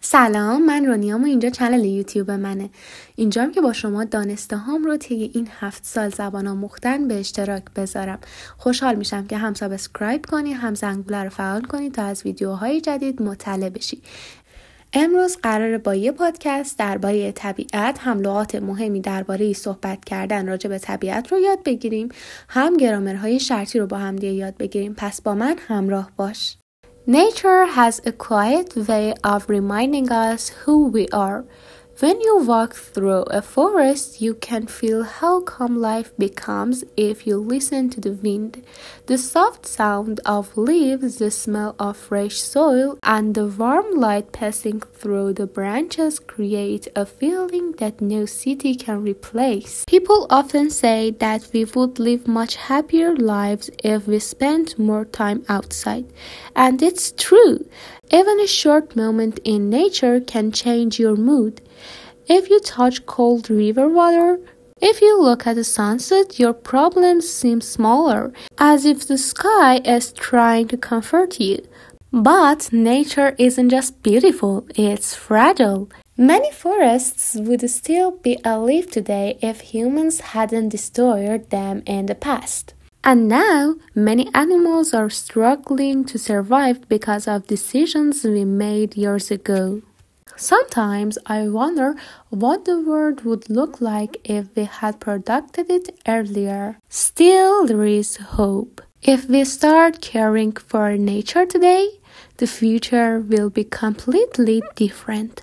سلام، من رونیام و اینجا چنل یوتیوب منه. اینجام که با شما دانسته هام رو طی این 7 سال زبان آموختن به اشتراک بذارم. خوشحال میشم که هم سابسکرایب کنی هم زنگوله رو فعال کنی تا از ویدیوهای جدید مطلع بشی. امروز قراره با یه پادکست درباره طبیعت هم لغات مهمی درباره صحبت کردن راجع به طبیعت رو یاد بگیریم، هم گرامرهای شرطی رو با هم دیگه یاد بگیریم. پس با من همراه باش. Nature has a quiet way of reminding us who we are. When you walk through a forest, you can feel how calm life becomes if you listen to the wind. The soft sound of leaves, the smell of fresh soil, and the warm light passing through the branches create a feeling that no city can replace. People often say that we would live much happier lives if we spent more time outside. And it's true. Even a short moment in nature can change your mood. If you touch cold river water, if you look at the sunset, your problems seem smaller, as if the sky is trying to comfort you. But nature isn't just beautiful, it's fragile. Many forests would still be alive today if humans hadn't destroyed them in the past. And now, many animals are struggling to survive because of decisions we made years ago. Sometimes I wonder what the world would look like if we had protected it earlier. Still, there is hope. If we start caring for nature today, the future will be completely different.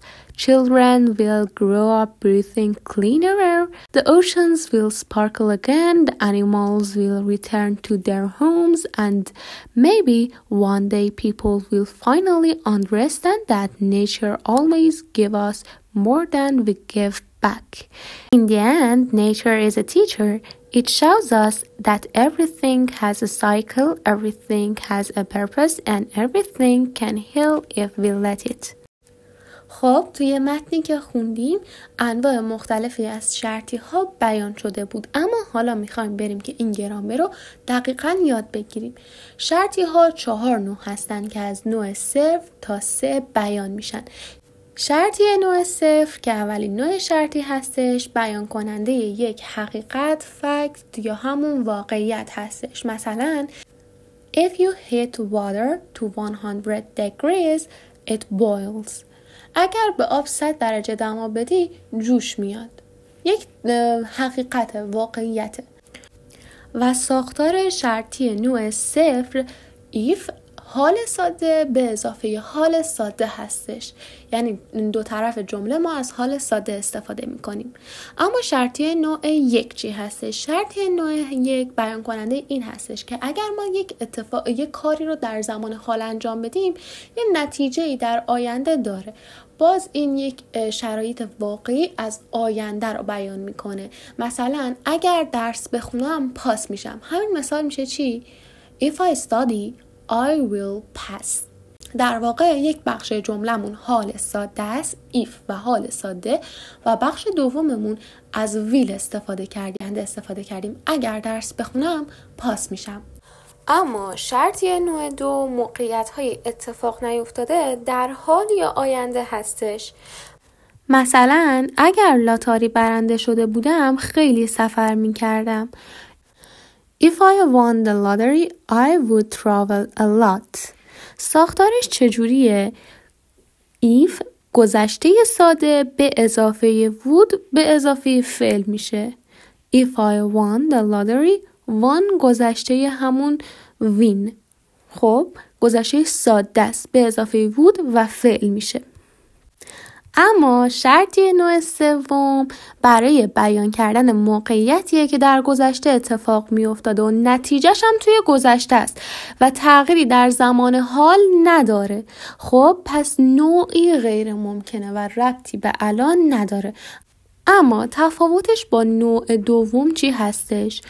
Children will grow up breathing cleaner air, the oceans will sparkle again, the animals will return to their homes, and maybe one day people will finally understand that nature always gives us more than we give back. In the end, nature is a teacher. It shows us that everything has a cycle, everything has a purpose, and everything can heal if we let it. خب توی متنی که خوندیم انواع مختلفی از شرطی ها بیان شده بود، اما حالا میخوایم بریم که این گرامر رو دقیقاً یاد بگیریم. شرطی ها 4 نوع هستن که از نوع 0 تا 3 بیان میشن. شرطی نوع 0 که اولین نوع شرطی هستش بیان کننده یک حقیقت، فکت یا همون واقعیت هستش. مثلا If you heat water to 100 degrees, it boils. اگر به آب 100 درجه دما بدی جوش میاد. یک حقیقت، واقعیت. و ساختار شرطی نوع 0 if حال ساده به اضافه حال ساده هستش، یعنی دو طرف جمله ما از حال ساده استفاده میکنیم. اما شرطی نوع 1 چی هستش؟ شرطی نوع 1 بیان کننده این هستش که اگر ما یک کاری رو در زمان حال انجام بدیم یه نتیجه‌ای در آینده داره. باز این یک شرایط واقعی از آینده رو بیان میکنه. مثلا اگر درس بخونم پاس میشم. همین مثال میشه چی؟ If I study, I will pass. در واقع یک بخش جملمون حال ساده است، if و حال ساده، و بخش دوممون از will استفاده کردیم. اگر درس بخونم پاس میشم. اما شرطی نوع 2 موقعیت‌های اتفاق نیفتاده در حال یا آینده هستش. مثلا اگر لاتاری برنده شده بودم خیلی سفر می‌کردم. If I won the lottery, I would travel a lot. ساختارش چجوریه؟ if گذشته ساده به اضافه would به اضافه فعل میشه. If I won the lottery, won گذشته همون win. خب گذشته ساده است به اضافه would و فعل میشه. اما شرطی نوع 3 برای بیان کردن موقعیتیه که در گذشته اتفاق می افتاده و نتیجهش هم توی گذشته است و تغییری در زمان حال نداره. خب پس نوعی غیر ممکنه و ربطی به الان نداره. اما تفاوتش با نوع 2 چی هستش؟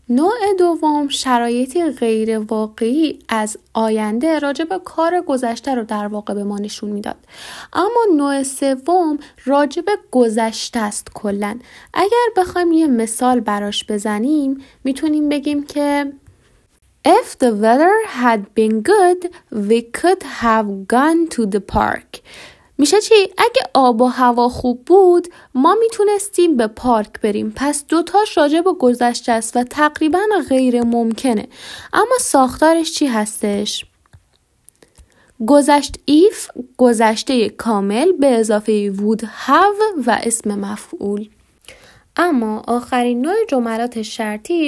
نوع 2 شرایطی غیر واقعی از آینده راجع به کار گذشته رو در واقع به ما نشون میداد. اما نوع 3 راجع به گذشته است کلاً. اگر بخوایم یه مثال براش بزنیم میتونیم بگیم که If the weather had been good, we could have gone to the park. میشه چی؟ اگه آب و هوا خوب بود ما میتونستیم به پارک بریم. پس دوتاش راجع به گذشته است و تقریبا غیر ممکنه. اما ساختارش چی هستش؟ گذشت ایف، گذشته کامل به اضافه would have و اسم مفعول. اما آخرین نوع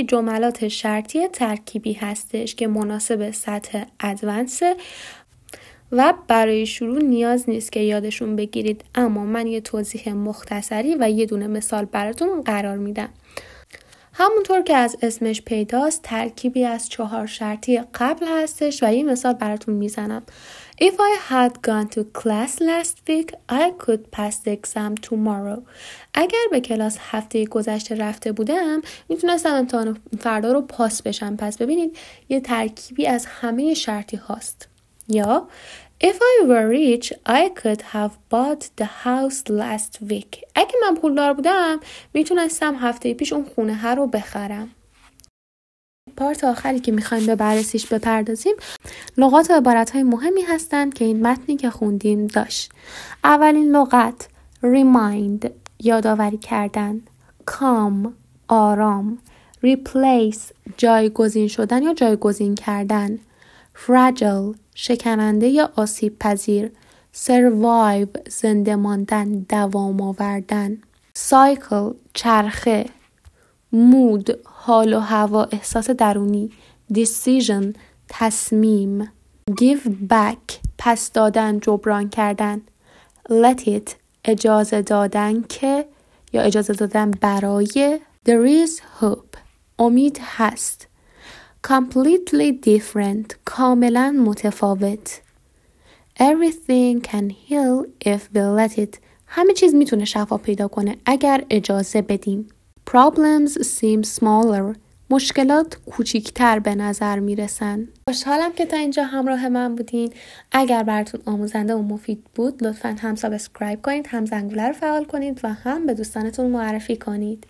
جملات شرطی ترکیبی هستش که مناسب سطح ادوانس و برای شروع نیاز نیست که یادشون بگیرید، اما من یه توضیح مختصری و یه دونه مثال براتون قرار میدم. همونطور که از اسمش پیداست ترکیبی از 4 شرطی قبل هستش و یه مثال براتون میزنم. If I had gone to class last week, I could pass the exam tomorrow. اگر به کلاس هفته گذشته رفته بودم میتونستم امتحان فردا رو پاس بشم. پس ببینید یه ترکیبی از همه شرطی هاست. یا If I were rich, I could have bought the house last week. اگه من پولدار بودم میتونستم هفته پیش اون خونه ها رو بخرم. پارت آخری که میخوایم به بررسیش بپردازیم لغات و عبارت‌های مهمی هستند که این متنی که خوندیم داشت. اولین لغت remind، یادآوری کردن. calm، آرام. replace، جایگزین شدن یا جایگزین کردن. fragile، شکننده یا آسیب پذیر. survive، زنده ماندن، دوام آوردن. cycle، چرخه. mood، حال و هوا، احساس درونی. decision، تصمیم. give back، پس دادن، جبران کردن. let it، اجازه دادن که یا اجازه دادن برای. there is hope، امید هست. completely different، کاملا متفاوت. everything can heal if we let it، همه چیز میتونه شفا پیدا کنه اگر اجازه بدیم. problems seem smaller، مشکلات کوچیکتر به نظر میرسن. خوشحالم که تا اینجا همراه من بودین. اگر براتون آموزنده و مفید بود لطفاً هم سابسکرایب کنید، هم زنگوله رو فعال کنید و هم به دوستانتون معرفی کنید.